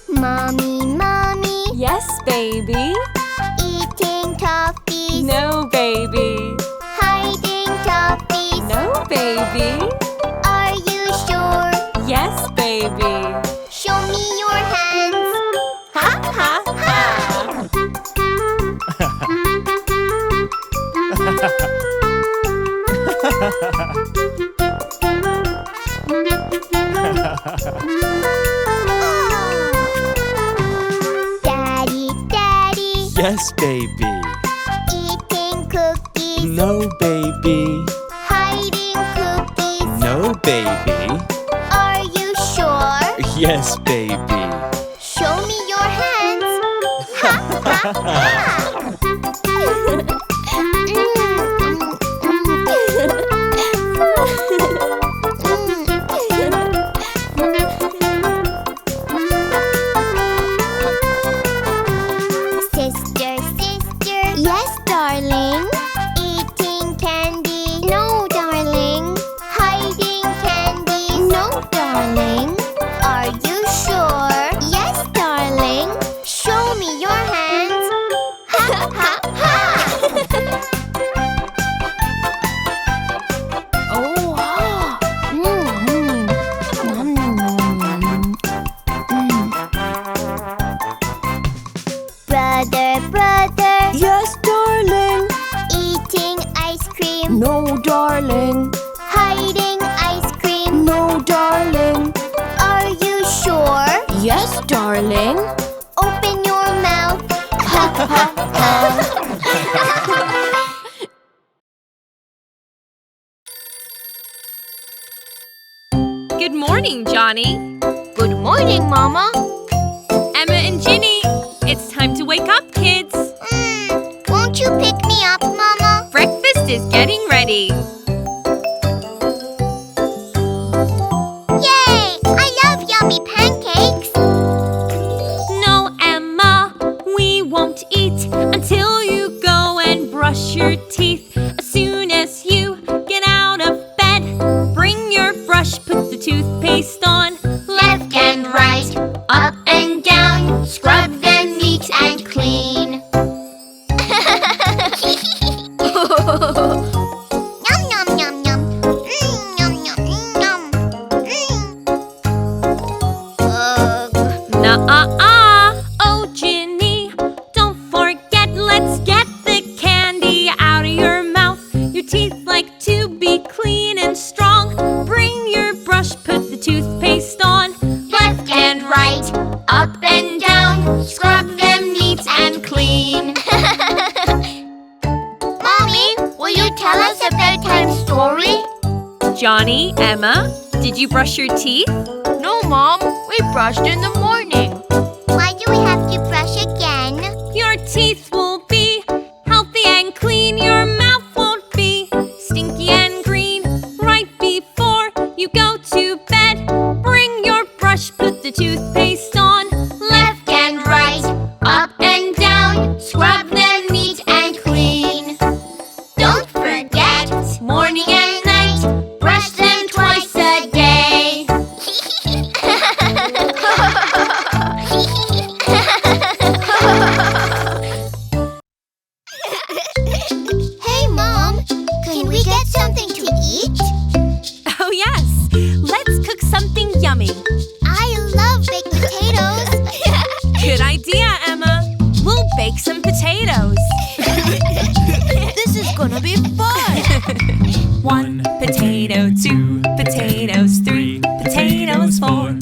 Mommy, mommy. Yes, baby. Eating toffees. No, baby. Hiding toffees. No, baby. Are you sure? Yes, baby. Show me your hands. Ha ha ha. Daddy, daddy. Yes, baby. Eating cookies. No, baby. Hiding cookies. No, baby. Are you sure? Yes, baby. Show me your hands. Ha ha ha. Sister, sister. Yes, darling. Eating candy. No, darling. Hiding candy. No, darling. Are you sure? Yes, darling. Show me your hands. Ha ha ha. Oh, wow. Nom, nom, nom, nom. Brother, brother. Yes, darling. Eating ice cream. No, darling. Hiding ice cream. No, darling. Are you sure? Yes, darling. Open your mouth. Ha ha ha. Good morning, Johnny. Good morning, Mama. Emma and Ginny, it's time to wake up, kids. Won't you pick me up, Mama? Breakfast is getting ready. Yay! I love yummy pancakes. No, Emma, we won't eat until you go and brush your teeth. As soon as you get out of bed, bring your brush, put the toothpaste on. Left and right, up and down, scrub them neat and clean. Yum, yum, yum, yum. Yum, yum, yum. Ugh. Nuh-uh-uh. Oh, Ginny, don't forget, let's get the candy out of your mouth. Your teeth like to be clean and strong. Bring your brush, put the toothpaste on. Left and right, up and down, scrub them neat and clean. Mommy, will you tell us a bedtime story? Johnny, Emma, did you brush your teeth? No, Mom. We brushed in the morning. Why do we have to brush again? Your teeth will be healthy and clean. Your mouth won't be stinky and green. Right before you go to bed, bring your brush, put the toothpaste on. Left and right, up and down, scrub them neat and clean. Don't forget, morning and night, brush them twice a day. Hey, Mom, can we get something to eat? Oh yes, let's cook something yummy. I love baked potatoes. Good idea, Emma. We'll bake some potatoes. This is gonna be fun. 1 potato, 2 potatoes, 3 potatoes, 4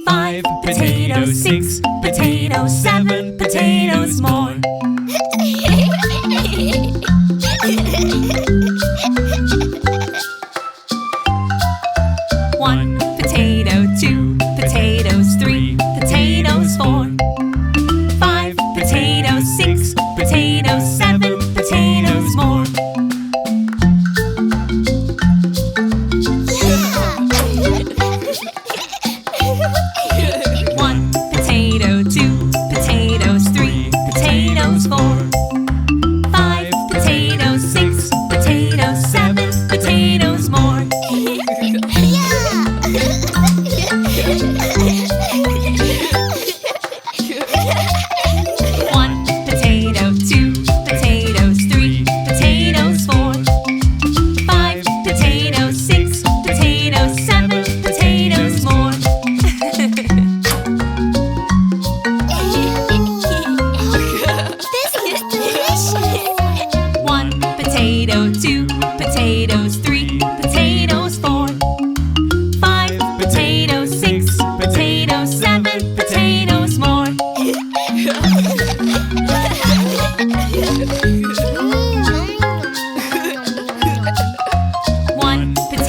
5 potatoes, 6 potatoes, 7 potatoes more. 1 potato, 2 potatoes, 3 potatoes, 4 5 potatoes, 6 potatoes, 7 potatoes more.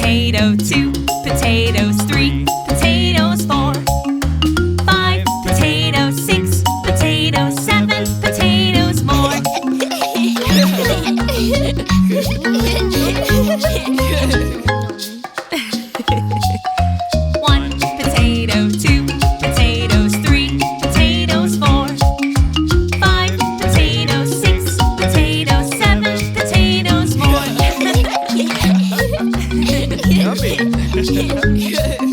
potato 2, potatoes 3, potatoes 4, 5, potatoes 6, potatoes 7, potatoes more. 1, potato 2, potatoes 3, potatoes 4, 5, potatoes 6, potatoes 7, potatoes more. Yummy.